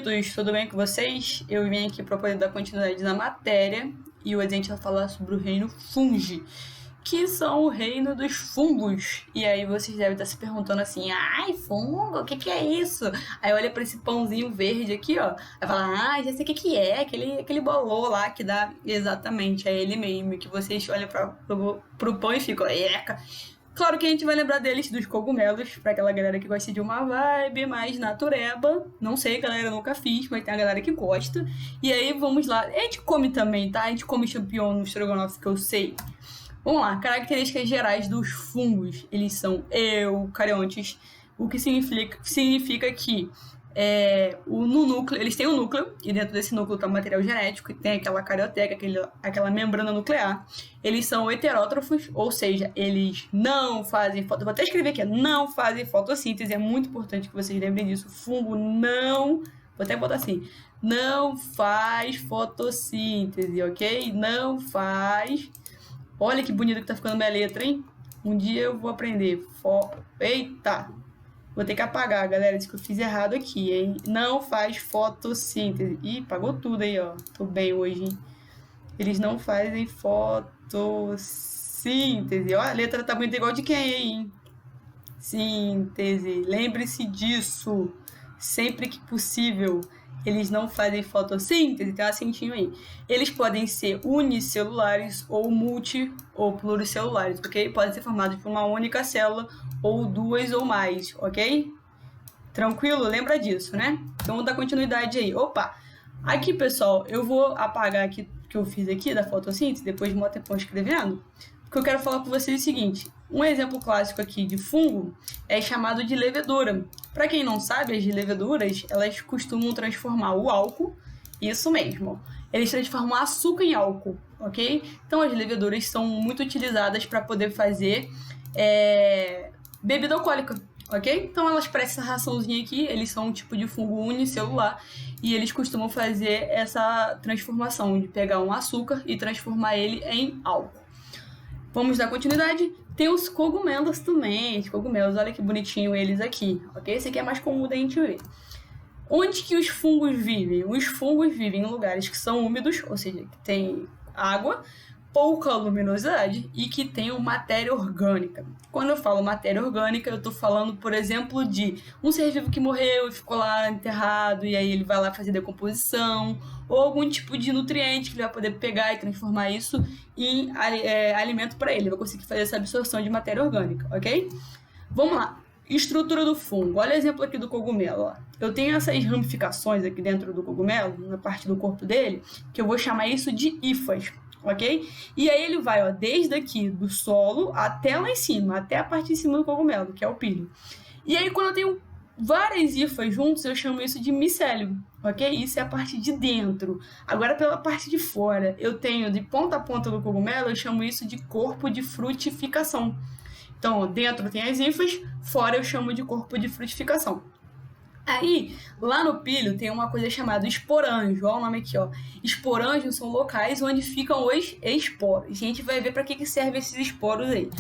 bonitos, tudo bem com vocês? Eu vim aqui para poder dar continuidade na matéria e hoje a gente vai falar sobre o reino Fungi, que são o reino dos fungos. E aí vocês devem estar se perguntando assim, ai, fungo, o que é isso? Aí olha para esse pãozinho verde aqui, ó, aí fala, já sei o que é, aquele bolô lá que dá, exatamente, é ele mesmo, que vocês olham pro pão e ficam, eca. Claro que a gente vai lembrar deles dos cogumelos, pra aquela galera que gosta de uma vibe mais natureba. Não sei, galera, eu nunca fiz, mas tem a galera que gosta. E aí, vamos lá. A gente come também, tá? A gente come champignon no estrogonofe, que eu sei. Vamos lá, características gerais dos fungos. Eles são eucariontes, o que significa que no núcleo, eles têm um núcleo, e dentro desse núcleo está o material genético, e tem aquela carioteca, aquela membrana nuclear. Eles são heterótrofos, ou seja, eles não fazem vou até escrever aqui, não fazem fotossíntese, é muito importante que vocês lembrem disso. O fungo não, vou até botar assim, não faz fotossíntese, ok? Não faz. Olha que bonito que tá ficando minha letra, hein? Um dia eu vou aprender. Eita! Vou ter que apagar, galera. Isso que eu fiz errado aqui, hein? Não faz fotossíntese. Ih, apagou tudo aí, ó. Tô bem hoje, hein? Eles não fazem fotossíntese. Ó, a letra tá muito igual de quem, hein? Síntese. Lembre-se disso. Sempre que possível. Eles não fazem fotossíntese, tem um acentinho aí. Eles podem ser unicelulares ou ou pluricelulares, ok? Podem ser formados por uma única célula ou duas ou mais, ok? Tranquilo? Lembra disso, né? Então, vamos dar continuidade aí. Opa! Aqui, pessoal, eu vou apagar aqui o que eu fiz aqui da fotossíntese, depois de um tempão escrevendo, porque eu quero falar com vocês o seguinte. Um exemplo clássico aqui de fungo é chamado de levedura. Para quem não sabe, as leveduras, elas costumam transformar o álcool, isso mesmo, eles transformam açúcar em álcool, ok? Então as leveduras são muito utilizadas para poder fazer bebida alcoólica, ok? Então elas prestam essa raçãozinha aqui, eles são um tipo de fungo unicelular e eles costumam fazer essa transformação de pegar um açúcar e transformar ele em álcool. Vamos dar continuidade. Tem os cogumelos também. Os cogumelos, olha que bonitinho eles aqui, ok? Esse aqui é mais comum da gente ver. Onde que os fungos vivem? Os fungos vivem em lugares que são úmidos, ou seja, que tem água, pouca luminosidade e que tem matéria orgânica. Quando eu falo matéria orgânica, eu estou falando, por exemplo, de um ser vivo que morreu e ficou lá enterrado e aí ele vai lá fazer decomposição, ou algum tipo de nutriente que ele vai poder pegar e transformar isso em alimento para ele. Ele vai conseguir fazer essa absorção de matéria orgânica, ok? Vamos lá. Estrutura do fungo. Olha o exemplo aqui do cogumelo. Ó. Eu tenho essas ramificações aqui dentro do cogumelo, na parte do corpo dele, que eu vou chamar isso de hifas, ok? E aí ele vai, ó, desde aqui do solo até lá em cima, até a parte de cima do cogumelo, que é o píleo. E aí quando eu tenho várias hifas juntos, eu chamo isso de micélio, ok? Isso é a parte de dentro. Agora pela parte de fora, eu tenho de ponta a ponta do cogumelo, eu chamo isso de corpo de frutificação. Então, dentro tem as hifas, fora eu chamo de corpo de frutificação. Aí, lá no píleo tem uma coisa chamada esporanjo, olha o nome aqui, ó. Esporanjos são locais onde ficam os esporos. E a gente vai ver para que servem esses esporos aí.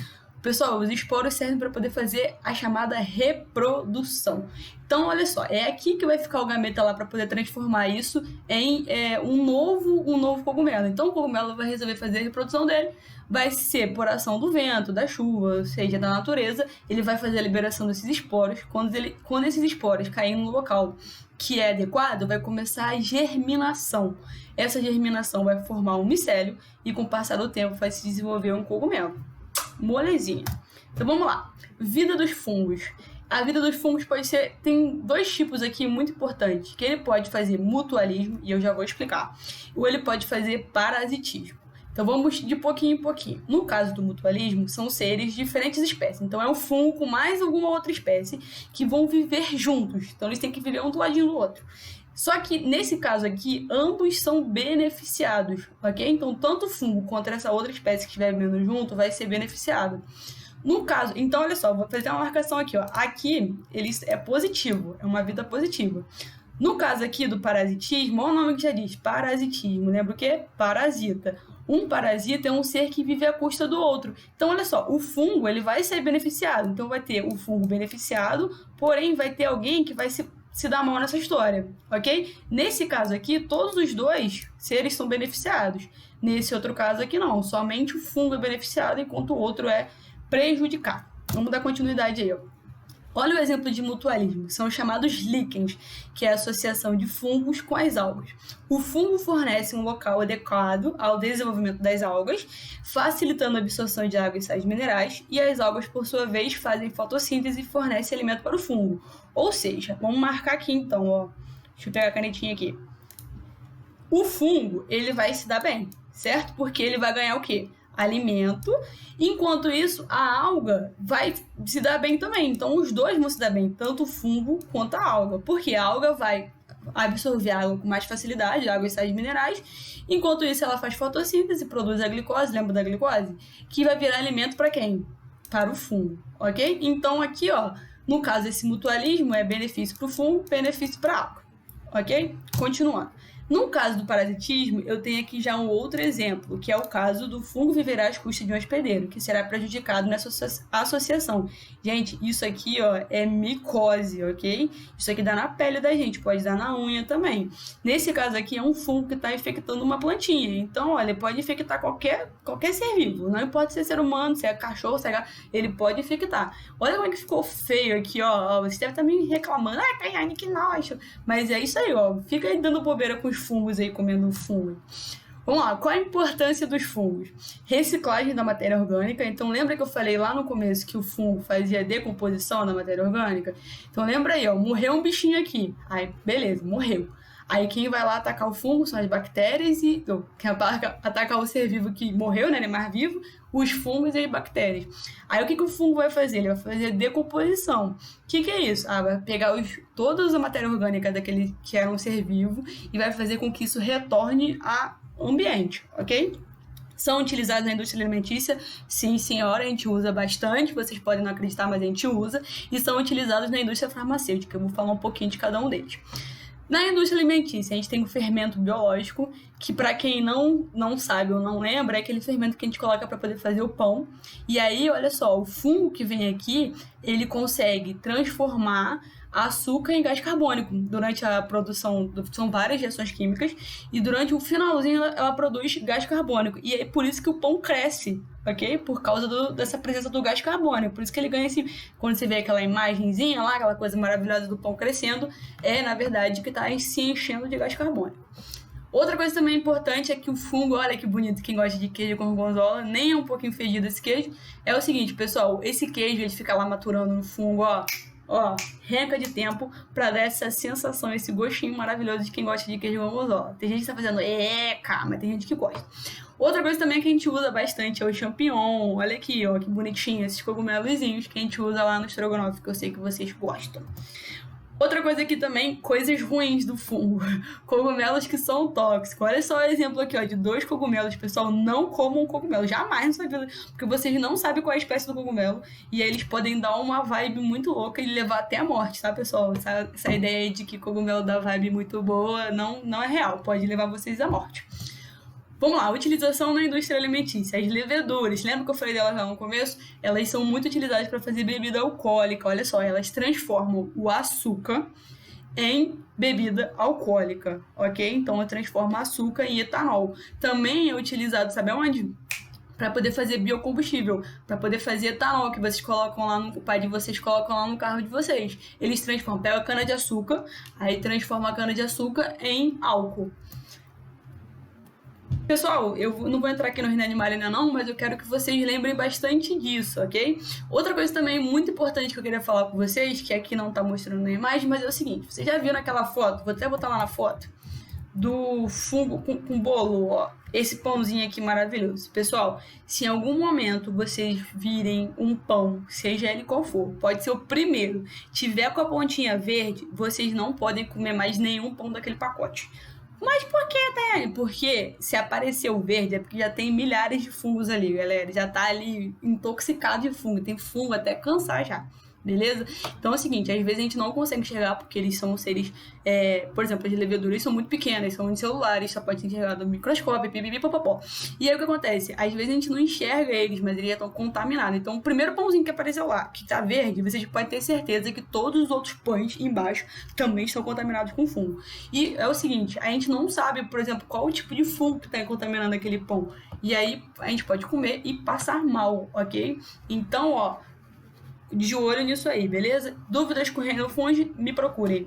Pessoal, os esporos servem para poder fazer a chamada reprodução. Então, olha só, é aqui que vai ficar o gameta lá para poder transformar isso em um novo cogumelo. Então, o cogumelo vai resolver fazer a reprodução dele, vai ser por ação do vento, da chuva, ou seja, da natureza, ele vai fazer a liberação desses esporos. Quando esses esporos caírem no local que é adequado, vai começar a germinação. Essa germinação vai formar um micélio e, com o passar do tempo, vai se desenvolver um cogumelo. Molezinha. Então vamos lá. Vida dos fungos. A vida dos fungos tem dois tipos aqui muito importantes, que ele pode fazer mutualismo, e eu já vou explicar, ou ele pode fazer parasitismo. Então vamos de pouquinho em pouquinho. No caso do mutualismo, são seres de diferentes espécies. Então é um fungo com mais alguma outra espécie que vão viver juntos. Então eles têm que viver um do ladinho do outro. Só que, nesse caso aqui, ambos são beneficiados, ok? Então, tanto o fungo quanto essa outra espécie que estiver vivendo junto vai ser beneficiado. No caso, então, olha só, vou fazer uma marcação aqui, ó. Aqui, ele é positivo, é uma vida positiva. No caso aqui do parasitismo, olha o nome que já diz, parasitismo. Lembra o quê? Parasita. Um parasita é um ser que vive à custa do outro. Então, olha só, o fungo, ele vai ser beneficiado. Então, vai ter o fungo beneficiado, porém, vai ter alguém que vai se se dá mal nessa história, ok? Nesse caso aqui, todos os dois seres são beneficiados. Nesse outro caso aqui, não. Somente o fungo é beneficiado, enquanto o outro é prejudicado. Vamos dar continuidade aí, ó. Olha o exemplo de mutualismo, são os chamados líquens, que é a associação de fungos com as algas. O fungo fornece um local adequado ao desenvolvimento das algas, facilitando a absorção de água e sais minerais, e as algas, por sua vez, fazem fotossíntese e fornecem alimento para o fungo. Ou seja, vamos marcar aqui então, ó. Deixa eu pegar a canetinha aqui. O fungo, ele vai se dar bem, certo? Porque ele vai ganhar o quê? Alimento, enquanto isso a alga vai se dar bem também. Então os dois vão se dar bem, tanto o fungo quanto a alga, porque a alga vai absorver água com mais facilidade, água e sais minerais, enquanto isso ela faz fotossíntese, produz a glicose, lembra da glicose? Que vai virar alimento para quem? Para o fungo, ok? Então aqui, ó, no caso esse mutualismo é benefício para o fungo, benefício para a alga, ok? Continuando. No caso do parasitismo, eu tenho aqui já um outro exemplo, que é o caso do fungo viverá às custas de um hospedeiro, que será prejudicado nessa associação. Gente, isso aqui, ó, é micose, ok? Isso aqui dá na pele da gente, pode dar na unha também. Nesse caso aqui, é um fungo que está infectando uma plantinha. Então, olha, ele pode infectar qualquer ser vivo. Não importa se é ser humano, se é cachorro, se é gato, ele pode infectar. Olha como é que ficou feio aqui, ó. Você deve estar me reclamando. Ai, Tayane, que nojo. Mas é isso aí, ó. Fica aí dando bobeira com os fungos aí, comendo fungo. Vamos lá, qual a importância dos fungos? Reciclagem da matéria orgânica. Então lembra que eu falei lá no começo que o fungo fazia decomposição da matéria orgânica? Então lembra aí, ó, morreu um bichinho aqui. Aí, beleza, morreu. Aí quem vai lá atacar o fungo são as bactérias e... quem atacar o ser vivo que morreu, né, ele é mais vivo, os fungos e as bactérias. Aí o que o fungo vai fazer? Ele vai fazer decomposição. O que é isso? Vai pegar toda a matéria orgânica daquele que era um ser vivo e vai fazer com que isso retorne ao ambiente, ok? São utilizados na indústria alimentícia? Sim, senhora, a gente usa bastante, vocês podem não acreditar, mas a gente usa. E são utilizados na indústria farmacêutica, eu vou falar um pouquinho de cada um deles. Na indústria alimentícia, a gente tem o fermento biológico, que para quem não sabe ou não lembra, é aquele fermento que a gente coloca para poder fazer o pão. E aí, olha só, o fungo que vem aqui, ele consegue transformar açúcar em gás carbônico durante a produção, são várias reações químicas, e durante o finalzinho ela produz gás carbônico. E é por isso que o pão cresce, ok? Por causa dessa presença do gás carbônico. Por isso que ele ganha esse... Quando você vê aquela imagenzinha lá, aquela coisa maravilhosa do pão crescendo, é, na verdade, que está se enchendo de gás carbônico. Outra coisa também importante é que o fungo, olha que bonito, quem gosta de queijo gorgonzola, nem é um pouquinho fedido esse queijo, é o seguinte, pessoal, esse queijo ele fica lá maturando no fungo, ó, renca de tempo pra dar essa sensação, esse gostinho maravilhoso de quem gosta de queijo gorgonzola. Tem gente que tá fazendo, mas tem gente que gosta. Outra coisa também que a gente usa bastante é o champignon. Olha aqui, ó, que bonitinho, esses cogumelozinhos que a gente usa lá no estrogonofe, que eu sei que vocês gostam. Outra coisa aqui também, coisas ruins do fungo. Cogumelos que são tóxicos. Olha só o exemplo aqui, ó, de 2 cogumelos. Pessoal, não comam cogumelo. Jamais na sua vida. Porque vocês não sabem qual é a espécie do cogumelo. E aí eles podem dar uma vibe muito louca e levar até a morte, tá, pessoal? Essa ideia de que cogumelo dá vibe muito boa não é real. Pode levar vocês à morte. Vamos lá, utilização na indústria alimentícia. As leveduras, lembra que eu falei delas lá no começo? Elas são muito utilizadas para fazer bebida alcoólica. Olha só, elas transformam o açúcar em bebida alcoólica, ok? Então, ela transforma açúcar em etanol. Também é utilizado, sabe aonde? Para poder fazer biocombustível, para poder fazer etanol, que vocês colocam lá o pai de vocês colocam lá no carro de vocês. Eles transformam, pega a cana-de-açúcar, aí transforma a cana-de-açúcar em álcool. Pessoal, eu não vou entrar aqui no reino animal ainda não, mas eu quero que vocês lembrem bastante disso, ok? Outra coisa também muito importante que eu queria falar com vocês, que aqui não tá mostrando na imagem, mas é o seguinte, vocês já viram aquela foto, vou até botar lá na foto, do fungo com bolo, ó, esse pãozinho aqui maravilhoso. Pessoal, se em algum momento vocês virem um pão, seja ele qual for, pode ser o primeiro, tiver com a pontinha verde, vocês não podem comer mais nenhum pão daquele pacote. Mas por que, Tayane? Porque se apareceu verde é porque já tem milhares de fungos ali, galera. Já tá ali intoxicado de fungo. Tem fungo até cansar já. beleza? Então é o seguinte, às vezes a gente não consegue enxergar porque eles são seres, por exemplo, as leveduras são muito pequenas, são unicelulares, só pode ser enxergado no microscópio, pipipipopopó. E aí o que acontece? Às vezes a gente não enxerga eles, mas eles já estão contaminados. Então o primeiro pãozinho que apareceu lá, que tá verde, vocês podem ter certeza que todos os outros pães embaixo também estão contaminados com fungo. E é o seguinte, a gente não sabe, por exemplo, qual o tipo de fungo que está contaminando aquele pão. E aí a gente pode comer e passar mal, ok? Então, ó, de olho nisso aí, beleza? Dúvidas com Renal Fungi, me procurem.